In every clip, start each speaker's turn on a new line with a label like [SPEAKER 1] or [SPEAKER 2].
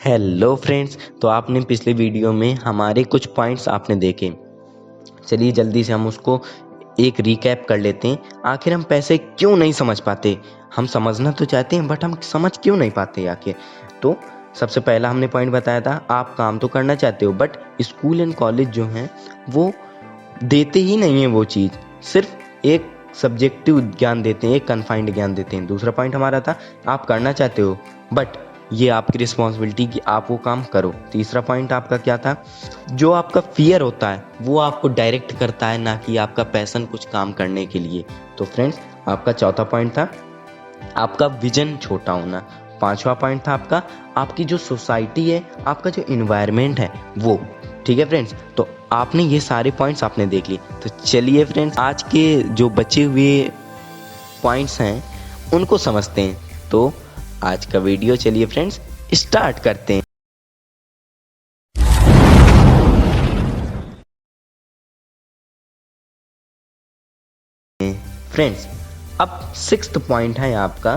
[SPEAKER 1] Hello friends, तो आपने पिछले वीडियो में हमारे कुछ पॉइंट्स आपने देखे। चलिए जल्दी से हम उसको एक रिकैप कर लेते हैं। आखिर हम पैसे क्यों नहीं समझ पाते? हम समझना तो चाहते हैं बट हम समझ क्यों नहीं पाते आखिर? तो सबसे पहला हमने पॉइंट बताया था, आप काम तो करना चाहते हो बट स्कूल एंड कॉलेज जो हैं वो देते ही नहीं है वो चीज़, सिर्फ एक सब्जेक्टिव ज्ञान देते हैं, एक कन्फाइंड ज्ञान देते हैं। दूसरा पॉइंट हमारा था, आप करना चाहते हो बट ये आपकी रिस्पॉन्सिबिलिटी कि आप वो काम करो। तीसरा पॉइंट आपका क्या था, जो आपका फियर होता है वो आपको डायरेक्ट करता है, ना कि आपका पैशन कुछ काम करने के लिए। तो फ्रेंड्स, आपका चौथा पॉइंट था आपका विजन छोटा होना। पांचवा पॉइंट था आपका आपकी जो सोसाइटी है, आपका जो इन्वायरमेंट है वो। ठीक है फ्रेंड्स, तो आपने ये सारे पॉइंट्स आपने देख लिए। तो चलिए फ्रेंड्स, आज के जो बचे हुए पॉइंट्स हैं उनको समझते हैं। तो आज का वीडियो चलिए फ्रेंड्स स्टार्ट करते हैं। फ्रेंड्स, अब सिक्स्थ पॉइंट है आपका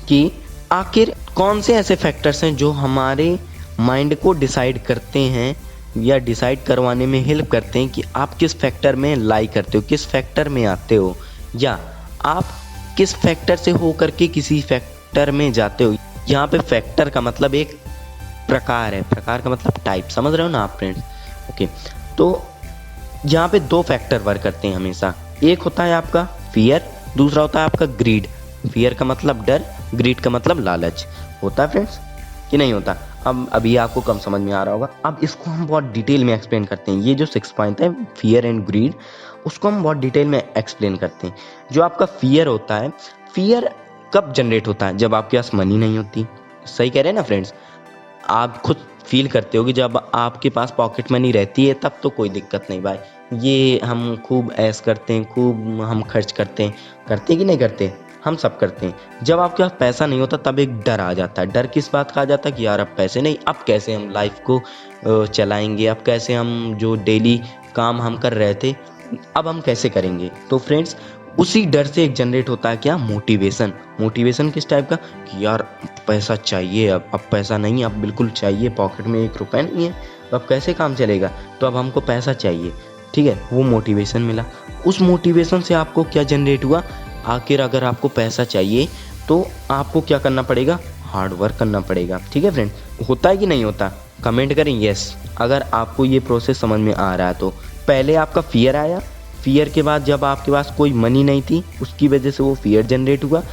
[SPEAKER 1] कि आखिर कौन से ऐसे फैक्टर्स हैं जो हमारे माइंड को डिसाइड करते हैं या डिसाइड करवाने में हेल्प करते हैं कि आप किस फैक्टर में लाई करते हो, किस फैक्टर में आते हो, या आप किस फैक्टर से होकर के किसी फैक्टर में जाते हो। यहाँ पे फैक्टर का मतलब एक प्रकार है, प्रकार का मतलब टाइप, समझ रहे हो ना आप फ्रेंड्स? ओके, तो यहाँ पे दो फैक्टर वर्क करते हैं हमेशा। एक होता है आपका फियर, दूसरा होता है आपका ग्रीड। फियर का मतलब डर, ग्रीड का मतलब लालच। होता है फ्रेंड्स कि नहीं होता? अब अभी आपको कम समझ में आ रहा होगा, अब इसको हम बहुत डिटेल में एक्सप्लेन करते हैं। ये जो 6 पॉइंट है फियर एंड ग्रीड, उसको हम बहुत डिटेल में एक्सप्लेन करते हैं। जो आपका फियर होता है, फियर कब जनरेट होता है? जब आपके पास मनी नहीं होती। सही कह रहे हैं ना फ्रेंड्स? आप खुद फील करते हो कि जब आपके पास पॉकेट मनी रहती है तब तो कोई दिक्कत नहीं भाई, ये हम खूब ऐश करते हैं, खूब हम खर्च करते हैं कि नहीं करते? हम सब करते हैं। जब आपके पास पैसा नहीं होता तब एक डर आ जाता है। डर किस बात का आ जाता है कि यार अब पैसे नहीं, अब कैसे हम लाइफ को चलाएंगे, अब कैसे हम जो डेली काम हम कर रहे थे अब हम कैसे करेंगे? तो फ्रेंड्स, उसी डर से एक जनरेट होता है क्या? मोटिवेशन। मोटिवेशन किस टाइप का कि यार पैसा चाहिए, अब पैसा नहीं, अब बिल्कुल चाहिए, पॉकेट में 1 रुपया नहीं है, तो अब कैसे काम चलेगा, तो अब हमको पैसा चाहिए। ठीक है, वो मोटिवेशन मिला। उस मोटिवेशन से आपको क्या जनरेट हुआ? आखिर अगर आपको पैसा चाहिए तो आपको क्या करना पड़ेगा? हार्ड वर्क करना पड़ेगा। ठीक है फ्रेंड, होता है कि नहीं होता? कमेंट करें यस अगर आपको ये प्रोसेस समझ में आ रहा है। तो पहले आपका फियर आया, फियर के बाद जब आपके पास कोई मनी नहीं थी उसकी वजह से वो फियर जनरेट हुआ।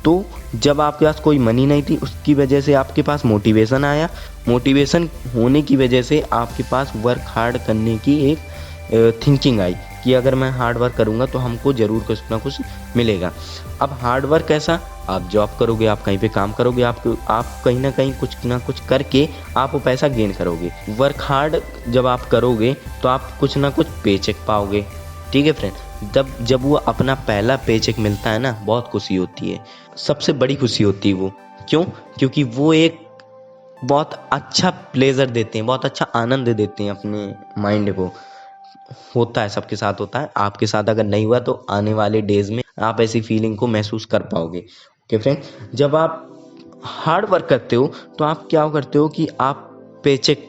[SPEAKER 1] तो जब आपके पास कोई मनी नहीं थी उसकी वजह से आपके पास मोटिवेशन आया। मोटिवेशन होने की वजह से आपके पास वर्क हार्ड करने की एक थिंकिंग आई कि अगर मैं हार्ड वर्क करूँगा तो हमको ज़रूर कुछ ना कुछ मिलेगा। अब हार्ड वर्क कैसा? आप जॉब करोगे, आप कहीं पे काम करोगे, आप कहीं ना कुछ करके आप वो पैसा गेन करोगे। वर्क हार्ड जब आप करोगे तो आप कुछ ना कुछ पेचेक पाओगे। ठीक है फ्रेंड, जब वो अपना पहला पेचेक मिलता है ना, बहुत खुशी होती है, सबसे बड़ी खुशी होती है वो। क्यों? क्योंकि वो एक बहुत अच्छा प्लेजर देते हैं, बहुत अच्छा आनंद देते हैं अपने माइंड को। होता है, सबके साथ होता है, आपके साथ अगर नहीं हुआ तो आने वाले डेज में आप ऐसी फीलिंग को महसूस कर पाओगे। ओके फ्रेंड, जब आप हार्ड वर्क करते हो तो आप क्या करते हो कि आप पेचेक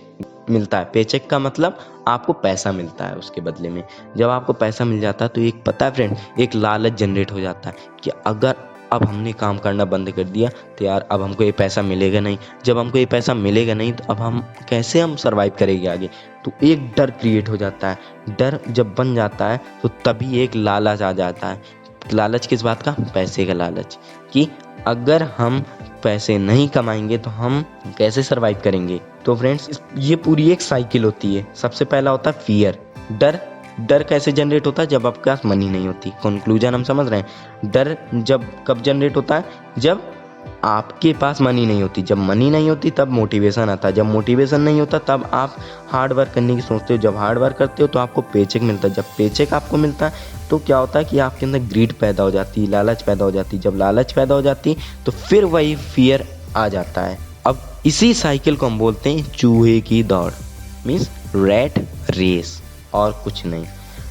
[SPEAKER 1] मिलता है। पेचेक का मतलब आपको पैसा मिलता है उसके बदले में। जब आपको पैसा मिल जाता है तो एक पता है फ्रेंड, एक लालच जनरेट हो जाता है कि अगर अब हमने काम करना बंद कर दिया तो यार अब हमको ये पैसा मिलेगा नहीं। जब हमको ये पैसा मिलेगा नहीं तो अब हम कैसे हम सर्वाइव करेंगे आगे? तो एक डर क्रिएट हो जाता है। डर जब बन जाता है तो तभी एक लालच आ जाता है। लालच किस बात का? पैसे का लालच, कि अगर हम पैसे नहीं कमाएंगे तो हम कैसे सर्वाइव करेंगे। तो फ्रेंड्स, ये पूरी एक साइकिल होती है। सबसे पहला होता है फियर, डर। डर कैसे जनरेट होता है? जब आपके पास मनी नहीं होती। कंक्लूजन हम समझ रहे हैं। डर जब कब जनरेट होता है? जब आपके पास मनी नहीं होती। जब मनी नहीं होती तब मोटिवेशन आता है। जब मोटिवेशन नहीं होता तब आप हार्ड वर्क करने की सोचते हो। जब हार्ड वर्क करते हो तो आपको पेचेक मिलता है। जब पेचेक आपको मिलता है तो क्या होता है कि आपके अंदर ग्रीड पैदा हो जाती है, लालच पैदा हो जाती है। जब लालच पैदा हो जाती है तो फिर वही फियर आ जाता है। अब इसी साइकिल को हम बोलते हैं चूहे की दौड़, मीन्स रैट रेस, और कुछ नहीं।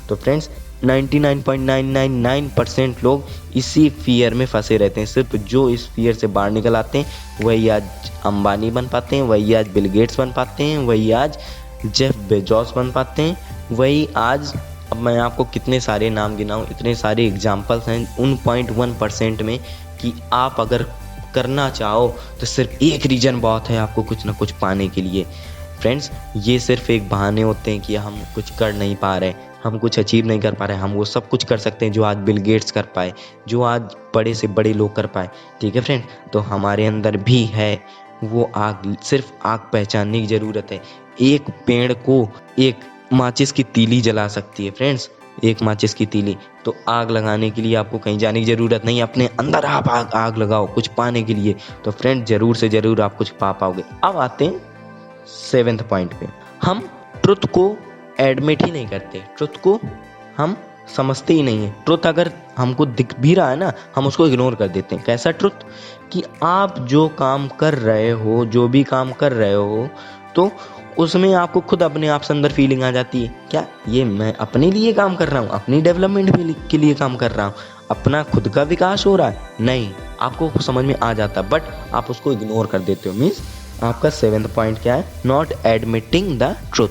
[SPEAKER 1] तो फ्रेंड्स, 99.999% लोग इसी फियर में फंसे रहते हैं। सिर्फ जो इस फियर से बाहर निकल आते हैं वही आज अंबानी बन पाते हैं, वही आज बिल गेट्स बन पाते हैं, वही आज जेफ बेजोस बन पाते हैं, वही आज, अब मैं आपको कितने सारे नाम गिनाऊं, इतने सारे एग्जाम्पल्स हैं उन 0.1% में कि आप अगर करना चाहो तो सिर्फ एक रीज़न बहुत है आपको कुछ ना कुछ पाने के लिए। फ्रेंड्स, ये सिर्फ एक बहाने होते हैं कि हम कुछ कर नहीं पा रहे, हम कुछ अचीव नहीं कर पा रहे। हम वो सब कुछ कर सकते हैं जो आज बिल गेट्स कर पाए, जो आज बड़े से बड़े लोग कर पाए। ठीक है फ्रेंड, तो हमारे अंदर भी है वो आग, सिर्फ आग पहचानने की ज़रूरत है। एक पेड़ को एक माचिस की तीली जला सकती है फ्रेंड्स, एक माचिस की तीली। तो आग लगाने के लिए आपको कहीं जाने की ज़रूरत नहीं, अपने अंदर आप आग लगाओ कुछ पाने के लिए, तो फ्रेंड ज़रूर से ज़रूर आप कुछ पा पाओगे। अब आते हैं 7th पॉइंट पे। हम ट्रुथ को एडमिट ही नहीं करते, ट्रुथ को हम समझते ही नहीं है। ट्रुथ अगर हमको दिख भी रहा है ना, हम उसको इग्नोर कर देते हैं। कैसा ट्रुथ? कि आप जो काम कर रहे हो, जो भी काम कर रहे हो, तो उसमें आपको खुद अपने आप से अंदर फीलिंग आ जाती है, क्या ये मैं अपने लिए काम कर रहा हूँ, अपनी डेवलपमेंट के लिए काम कर रहा हूँ, अपना खुद का विकास हो रहा है? नहीं, आपको समझ में आ जाता, बट आप उसको इग्नोर कर देते हो। मीन्स आपका 7th पॉइंट क्या है? Not admitting the truth.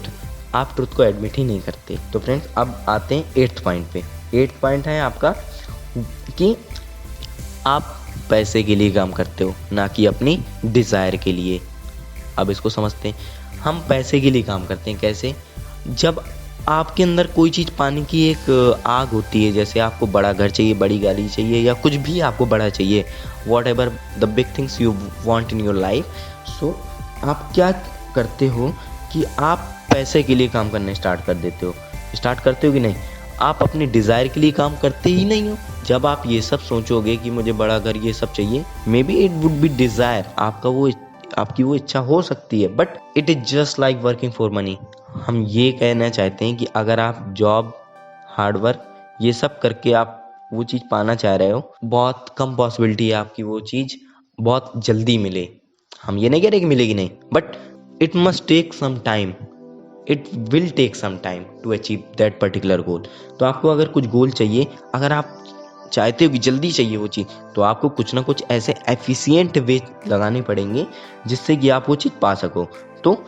[SPEAKER 1] आप ट्रुथ को एडमिट ही नहीं करते। तो फ्रेंड्स, अब आते हैं 8th पॉइंट पे। 8th पॉइंट है आपका कि आप पैसे के लिए काम करते हो, ना कि अपनी डिज़ायर के लिए। अब इसको समझते हैं। हम पैसे के लिए काम करते हैं। कैसे? जब आपके अंदर कोई चीज़ पाने की एक आग होती है, जैसे आपको बड़ा घर चाहिए, बड़ी गाड़ी चाहिए, या कुछ भी आपको बड़ा चाहिए, whatever the big things you want in your life. So आप क्या करते हो कि आप पैसे के लिए काम करने स्टार्ट कर देते हो। स्टार्ट करते हो कि नहीं? आप अपने डिज़ायर के लिए काम करते ही नहीं हो। जब आप ये सब सोचोगे कि मुझे बड़ा घर, ये सब चाहिए, may be it would be desire, आपकी वो इच्छा हो सकती है, but it is just like working for money. हम ये कहना चाहते हैं कि अगर आप जॉब, हार्डवर्क, ये सब करके आप वो चीज़ पाना चाह रहे हो, बहुत कम पॉसिबिलिटी है आपकी वो चीज़ बहुत जल्दी मिले। हम ये नहीं कह रहे कि मिलेगी नहीं, but it must take some time, it will take some time to achieve that particular goal. तो आपको अगर कुछ गोल चाहिए, अगर आप चाहते हो कि जल्दी चाहिए वो चीज़, तो आपको कुछ ना कुछ ऐसे एफिशिएंट वे लगाने पड़ेंगे जिससे कि आप वो चीज़ पा सको। तो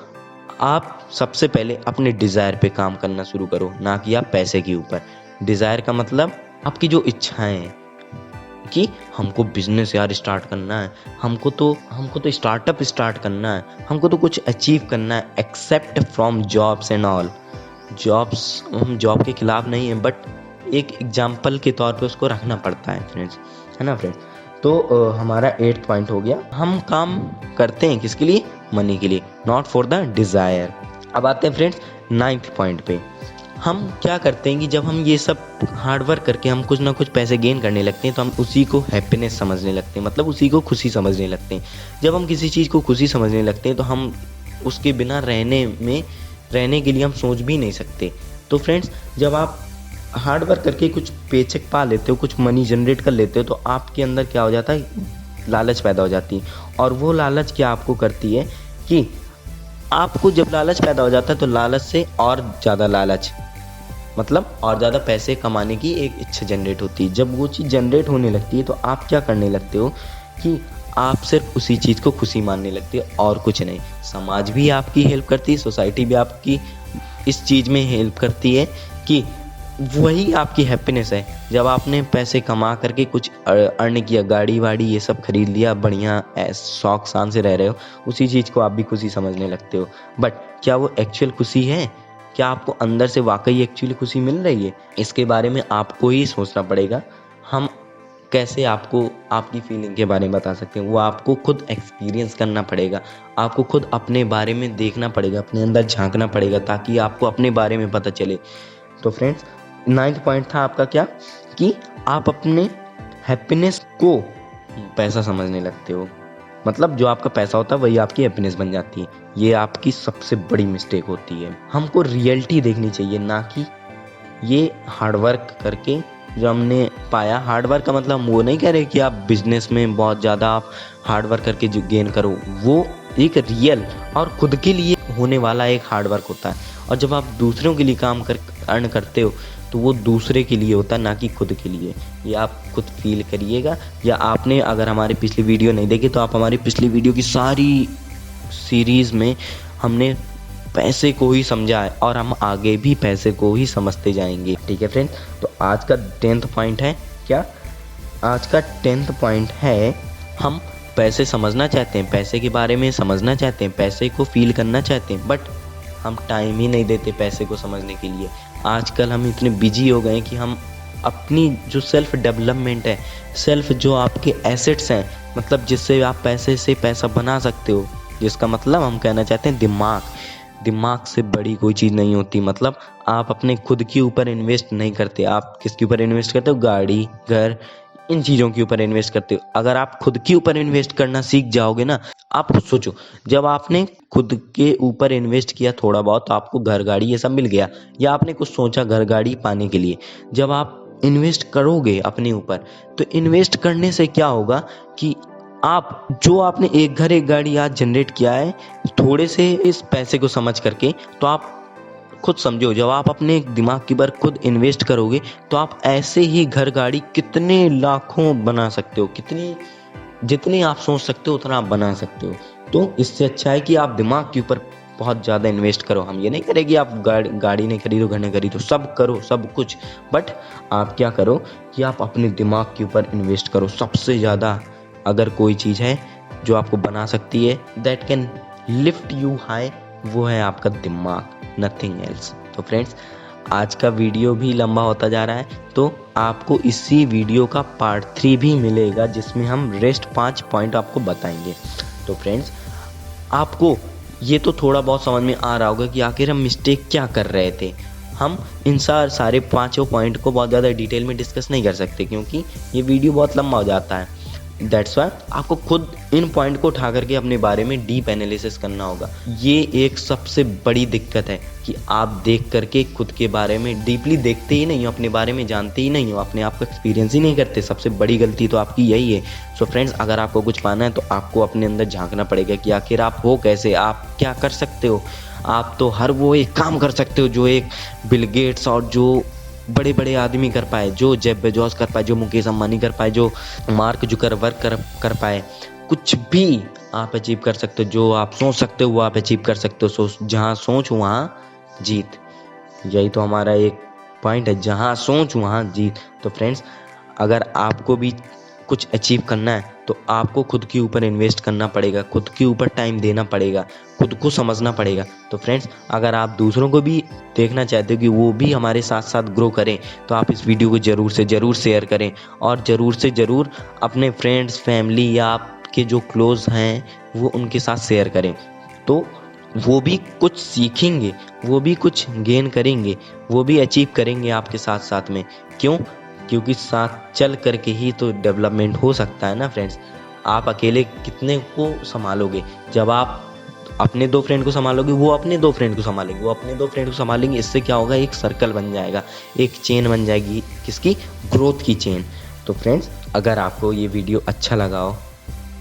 [SPEAKER 1] आप सबसे पहले अपने डिज़ायर पे काम करना शुरू करो, ना कि आप पैसे के ऊपर। डिज़ायर का मतलब आपकी जो इच्छाएं हैं कि हमको बिजनेस यार स्टार्ट करना है, हमको तो स्टार्टअप स्टार्ट करना है, हमको तो कुछ अचीव करना है, except from jobs and all. Jobs, हम जॉब के खिलाफ नहीं है, बट एक एग्जाम्पल के तौर पे उसको रखना पड़ता है फ्रेंड्स, है ना फ्रेंड्स। तो हमारा 8th पॉइंट हो गया। हम काम करते हैं किसके लिए? मनी के लिए, नॉट फॉर द डिज़ायर। अब आते हैं फ्रेंड्स 9th पॉइंट पे। हम क्या करते हैं कि जब हम ये सब हार्डवर्क करके हम कुछ ना कुछ पैसे गेन करने लगते हैं, तो हम उसी को हैप्पीनेस समझने लगते हैं, मतलब उसी को खुशी समझने लगते हैं। जब हम किसी चीज़ को खुशी समझने लगते हैं, तो हम उसके बिना रहने के लिए हम सोच भी नहीं सकते। तो फ्रेंड्स, जब आप हार्ड वर्क करके कुछ पेचेक पा लेते हो, कुछ मनी जनरेट कर लेते हो, तो आपके अंदर क्या हो जाता है? लालच पैदा हो जाती है। और वो लालच क्या आपको करती है कि आपको जब लालच पैदा हो जाता है, तो लालच से और ज़्यादा लालच, मतलब और ज़्यादा पैसे कमाने की एक इच्छा जनरेट होती है। जब वो चीज़ जनरेट होने लगती है, तो आप क्या करने लगते हो कि आप सिर्फ उसी चीज़ को खुशी मानने लगते हो और कुछ नहीं। समाज भी आपकी हेल्प करती है, सोसाइटी भी आपकी इस चीज़ में हेल्प करती है कि वही आपकी हैप्पीनेस है। जब आपने पैसे कमा करके कुछ अर्न किया, गाड़ी वाड़ी ये सब खरीद लिया, बढ़िया शौक शान से रह रहे हो, उसी चीज़ को आप भी खुशी समझने लगते हो। बट क्या वो एक्चुअल खुशी है? क्या आपको अंदर से वाकई एक्चुअली खुशी मिल रही है? इसके बारे में आपको ही सोचना पड़ेगा। हम कैसे आपको आपकी फीलिंग के बारे में बता सकते हैं? वो आपको खुद एक्सपीरियंस करना पड़ेगा, आपको खुद अपने बारे में देखना पड़ेगा, अपने अंदर झांकना पड़ेगा, ताकि आपको अपने बारे में पता चले। तो फ्रेंड्स, 9th पॉइंट था आपका क्या? कि आप अपने हैप्पीनेस को पैसा समझने लगते हो, मतलब जो आपका पैसा होता है वही आपकी हैप्पीनेस बन जाती है। ये आपकी सबसे बड़ी मिस्टेक होती है। हमको रियलिटी देखनी चाहिए, ना कि ये हार्डवर्क करके जो हमने पाया। हार्डवर्क का मतलब हम वो नहीं कह रहे कि आप बिजनेस में बहुत ज़्यादा आप हार्डवर्क करके जो गेन करो, वो एक रियल और खुद के लिए होने वाला एक हार्डवर्क होता है। और जब आप दूसरों के लिए काम कर अर्न करते हो, तो वो दूसरे के लिए होता है, ना कि खुद के लिए। ये आप खुद फील करिएगा। या आपने अगर हमारी पिछली वीडियो नहीं देखी तो आप हमारी पिछली वीडियो की सारी सीरीज़ में हमने पैसे को ही समझा है और हम आगे भी पैसे को ही समझते जाएंगे। ठीक है फ्रेंड्स, तो आज का 10th पॉइंट है क्या? आज का 10th पॉइंट है, हम पैसे समझना चाहते हैं, पैसे के बारे में समझना चाहते हैं, पैसे को फील करना चाहते हैं, बट हम टाइम ही नहीं देते पैसे को समझने के लिए। आजकल हम इतने बिजी हो गए हैं कि हम अपनी जो सेल्फ डेवलपमेंट है, सेल्फ जो आपके एसेट्स हैं, मतलब जिससे आप पैसे से पैसा बना सकते हो, जिसका मतलब हम कहना चाहते हैं दिमाग से बड़ी कोई चीज़ नहीं होती। मतलब आप अपने खुद के ऊपर इन्वेस्ट नहीं करते, आप किसके ऊपर इन्वेस्ट करते हो? गाड़ी, घर, इन चीज़ों के ऊपर इन्वेस्ट करते हो। अगर आप खुद के ऊपर इन्वेस्ट करना सीख जाओगे ना, आप खुद सोचो, जब आपने खुद के ऊपर इन्वेस्ट किया थोड़ा बहुत तो आपको घर, गाड़ी ये सब मिल गया, या आपने कुछ सोचा घर, गाड़ी पाने के लिए, जब आप इन्वेस्ट करोगे अपने ऊपर, तो इन्वेस्ट करने से क्या होगा कि आप जो आपने एक घर एक गाड़ी आज जनरेट किया है थोड़े से इस पैसे को समझ करके, तो आप खुद समझो, जब आप अपने दिमाग के ऊपर खुद इन्वेस्ट करोगे तो आप ऐसे ही घर, गाड़ी कितने लाखों बना सकते हो, जितने आप सोच सकते हो उतना आप बना सकते हो। तो इससे अच्छा है कि आप दिमाग के ऊपर बहुत ज़्यादा इन्वेस्ट करो। हम ये नहीं करें कि आप गाड़ी नहीं खरीदो, घर नहीं खरीदो, सब करो सब कुछ, बट आप क्या करो कि आप अपने दिमाग के ऊपर इन्वेस्ट करो। सबसे ज़्यादा अगर कोई चीज़ है जो आपको बना सकती है, that can lift you high, वो है आपका दिमाग, नथिंग एल्स। तो फ्रेंड्स, आज का वीडियो भी लंबा होता जा रहा है, तो आपको इसी वीडियो का पार्ट 3 भी मिलेगा जिसमें हम रेस्ट 5 पॉइंट आपको बताएंगे। तो फ्रेंड्स, आपको ये तो थोड़ा बहुत समझ में आ रहा होगा कि आखिर हम मिस्टेक क्या कर रहे थे। हम इन सारे 5 पॉइंट को बहुत ज़्यादा डिटेल में डिस्कस नहीं कर सकते क्योंकि ये वीडियो बहुत लंबा हो जाता है। दैट्स वाई आपको खुद इन पॉइंट को उठा करके अपने बारे में डीप एनालिसिस करना होगा। ये एक सबसे बड़ी दिक्कत है कि आप देख करके खुद के बारे में डीपली देखते ही नहीं हो, अपने बारे में जानते ही नहीं हो, अपने आप को एक्सपीरियंस ही नहीं करते। सबसे बड़ी गलती तो आपकी यही है। सो फ्रेंड्स, अगर आपको कुछ पाना है तो आपको अपने अंदर झांकना पड़ेगा कि आखिर आप हो कैसे, आप क्या कर सकते हो। आप तो हर वो एक काम कर सकते हो जो एक बिल गेट्स और जो बड़े बड़े आदमी कर पाए, जो जेफ बेजोस कर पाए, जो मुकेश अंबानी कर पाए, जो मार्क जुकरबर्ग कर पाए। कुछ भी आप अचीव कर सकते हो, जो आप सोच सकते हो वो आप अचीव कर सकते हो। जहाँ सोच वहाँ जीत, यही तो हमारा एक पॉइंट है, जहाँ सोच वहाँ जीत। तो फ्रेंड्स, अगर आपको भी कुछ अचीव करना है तो आपको खुद के ऊपर इन्वेस्ट करना पड़ेगा, खुद के ऊपर टाइम देना पड़ेगा, खुद को समझना पड़ेगा। तो फ्रेंड्स, अगर आप दूसरों को भी देखना चाहते हो कि वो भी हमारे साथ साथ ग्रो करें, तो आप इस वीडियो को ज़रूर से ज़रूर शेयर करें और ज़रूर से ज़रूर अपने फ्रेंड्स, फैमिली या आपके जो क्लोज हैं वो उनके साथ शेयर करें। तो वो भी कुछ सीखेंगे, वो भी कुछ गेन करेंगे, वो भी अचीव करेंगे आपके साथ साथ में। क्यों? क्योंकि साथ चल करके ही तो डेवलपमेंट हो सकता है ना फ्रेंड्स। आप अकेले कितने को संभालोगे? जब आप अपने 2 फ्रेंड को संभालोगे, वो अपने 2 फ्रेंड को संभालेंगे, वो अपने 2 फ्रेंड को संभालेंगे। इससे क्या होगा? एक सर्कल बन जाएगा, एक चेन बन जाएगी, किसकी? ग्रोथ की चेन। तो फ्रेंड्स, अगर आपको ये वीडियो अच्छा लगा हो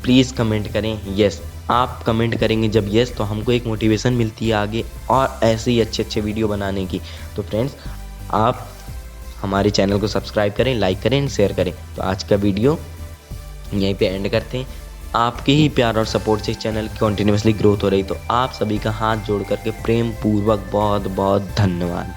[SPEAKER 1] प्लीज़ कमेंट करें यस। आप कमेंट करेंगे जब यस तो हमको एक मोटिवेशन मिलती है आगे और ऐसे ही अच्छे वीडियो बनाने की। तो फ्रेंड्स, आप हमारे चैनल को सब्सक्राइब करें, लाइक करें, शेयर करें। तो आज का वीडियो यहीं पे एंड करते हैं। आपके ही प्यार और सपोर्ट से चैनल की कंटिन्यूसली ग्रोथ हो रही, तो आप सभी का हाथ जोड़ करके प्रेम पूर्वक बहुत बहुत धन्यवाद।